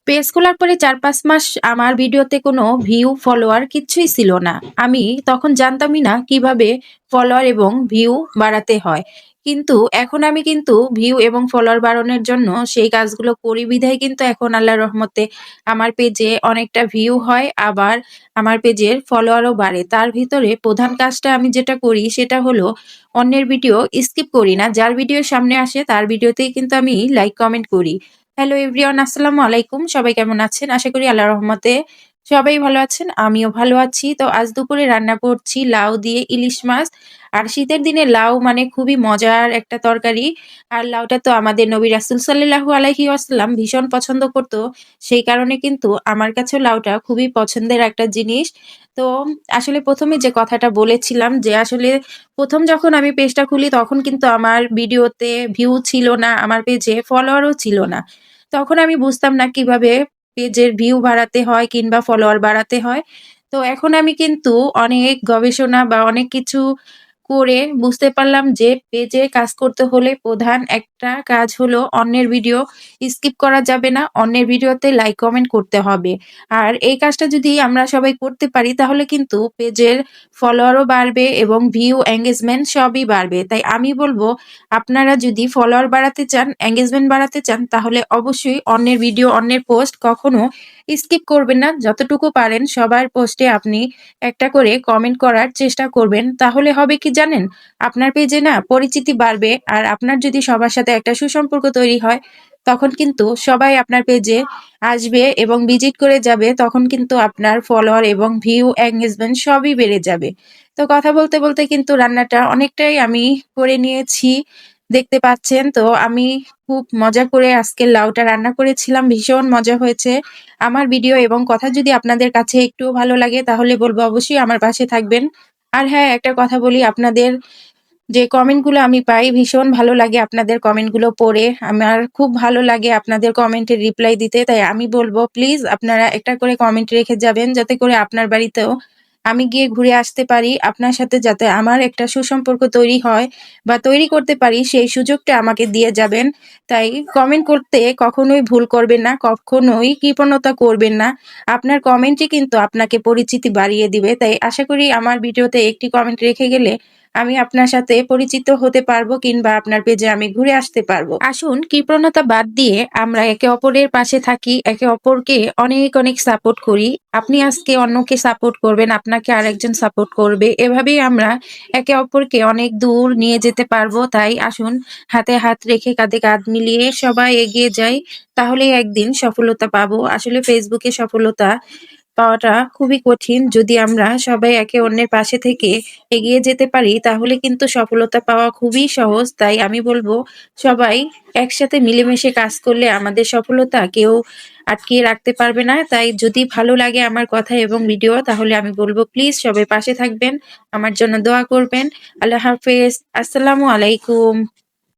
Page খোলার পরে ৪-৫ মাস আমার ভিডিওতে কোনো ভিউ, ফলোয়ার কিচ্ছুই ছিল না। আমি তখন জানতামই না কিভাবে ফলোয়ার এবং ভিউ বাড়াতে হয়। কিন্তু এখন আমি কিন্তু ভিউ এবং ফলোয়ার বাড়ানোর জন্য সেই কাজগুলো করি বিধায় কিন্তু এখন আল্লাহর রহমতে আমার পেজে অনেকটা ভিউ হয়, আবার আমার পেজের ফলোয়ারও বাড়ে। তার ভিতরে প্রধান কাজটা আমি যেটা করি সেটা হলো অন্যের ভিডিও স্কিপ করি না। যার ভিডিও সামনে আসে তার ভিডিওতেই কিন্তু আমি লাইক, কমেন্ট করি। হ্যালো এভরিওয়ান, আসসালামু আলাইকুম। সবাই কেমন আছেন? আশা করি আল্লাহর রহমতে সবাই ভালো আছেন। আমিও ভালো আছি। তো আজ দুপুরে রান্না করছি লাউ দিয়ে ইলিশ মাছ। আর শীতের দিনে লাউ মানে খুবই মজার একটা তরকারি। আর লাউটা তো আমাদের নবী রাসূল সাল্লাল্লাহু আলাইহি ওয়াসাল্লাম ভীষণ পছন্দ করত। সেই কারণে কিন্তু আমার কাছেও লাউটা খুবই পছন্দের একটা জিনিস। তো আসলে ১ম এ যে কথাটা বলেছিলাম যে আসলে ১ম যখন আমি পেজটা খুলি তখন কিন্তু আমার ভিডিওতে ভিউ ছিল না, আমার পেজে ফলোয়ারও ছিল না। তখন আমি বুঝতাম না কিভাবে পেজের ভিউ বাড়াতে হয় কিংবা ফলোয়ার বাড়াতে হয়। তো এখন আমি কিন্তু অনেক গবেষণা বা অনেক কিছু করে বুঝতে পারলাম যে পেজে কাজ করতে হলে প্রধান একটা কাজ হলো অন্যের ভিডিও স্কিপ করা যাবে না। অন্যের ভিডিওতে লাইক, কমেন্ট করতে হবে। আর এই কাজটা যদি আমরা সবাই করতে পারি তাহলে কিন্তু পেজের ফলোয়ারও বাড়বে এবং ভিউ, এনগেজমেন্ট সবই বাড়বে। তাই আমি বলব আপনারা যদি ফলোয়ার বাড়াতে চান, এনগেজমেন্ট বাড়াতে চান তাহলে অবশ্যই অন্যের ভিডিও, অন্যের পোস্ট কখনো স্কিপ করবেন না। যতটুকু পারেন সবার পোস্টে আপনি একটা করে কমেন্ট করার চেষ্টা করবেন। তাহলে হবে কি জানেন? আপনার পেজে না পরিচিতি বাড়বে আর আপনার যদি সবার সাথে একটা সুসম্পর্ক তৈরি হয়, তখন কিন্তু সবাই আপনার পেজে আসবে এবং ভিজিট করে যাবে। তখন কিন্তু আপনার ফলোয়ার এবং ভিউ, এনগেজমেন্ট সবই বেড়ে যাবে। তো কথা বলতে, বলতে কিন্তু রান্নাটা অনেকটাই আমি করে নিয়েছি। দেখতে পাচ্ছেন। তো আমি খুব মজা করে আজকে লাউটা রান্না করেছিলাম। ভীষণ মজা হয়েছে। আমার ভিডিও এবং কথা যদি আপনাদের কাছে একটুও ভালো লাগে তাহলে বলব অবশ্যই আমার পাশে থাকবেন। আর হ্যাঁ, একটা কথা বলি, আপনাদের যে কমেন্টগুলো আমি পাই ভীষণ ভালো লাগে আপনাদের কমেন্টগুলো পড়ে। আমার খুব ভালো লাগে আপনাদের কমেন্টের রিপ্লাই দিতে। তাই আমি বলব প্লিজ আপনারা একটা করে কমেন্ট রেখে যাবেন যাতে করে আপনার বাড়িতেও আমি গিয়ে ঘুরে আসতে পারি। আপনার সাথে যাতে আমার একটা সুসম্পর্ক তৈরি হয় বা তৈরি করতে পারি সেই সুযোগটা আমাকে দিয়ে যাবেন। তাই কমেন্ট করতে কখনোই ভুল করবেন না, কখনোই কৃপণতা করবেন না। আপনার কমেন্টই কিন্তু আপনাকে পরিচিতি বাড়িয়ে দিবে। তাই আশা করি আমার ভিডিওতে একটি কমেন্ট রেখে গেলে আমি আপনার সাথে পরিচিত হতে পারবো কিংবা আপনার পেজে আমি ঘুরে আসতে পারবো। আসুন কৃপণতা বাদ দিয়ে আমরা একে অপরের পাশে থাকি, একে অপরকে অনেক, অনেক সাপোর্ট করি। আপনি আজকে অন্যকে সাপোর্ট করবেন, আপনাকে আরেকজন সাপোর্ট করবে। এভাবেই আমরা একে অপরকে অনেক দূর নিয়ে যেতে পারবো। তাই আসুন হাতে হাত রেখে কাঁধে কাঁধ মিলিয়ে সবাই এগিয়ে যাই। তাহলেই একদিন সফলতা পাবো। আসলে ফেসবুকে সফলতা পাওয়াটা খুবই কঠিন। যদি আমরা সবাই একে অন্যের পাশে থেকে এগিয়ে যেতে পারি তাহলে কিন্তু সফলতা পাওয়া খুবই সহজ। তাই আমি বলব সবাই একসাথে মিলেমিশে কাজ করলে আমাদের সফলতা কেউ আটকিয়ে রাখতে পারবে না। তাই যদি ভালো লাগে আমার কথা এবং ভিডিও তাহলে আমি বলব প্লিজ সবাই পাশে থাকবেন। আমার জন্য দোয়া করবেন। আল্লাহ হাফেজ। আসসালামু আলাইকুম।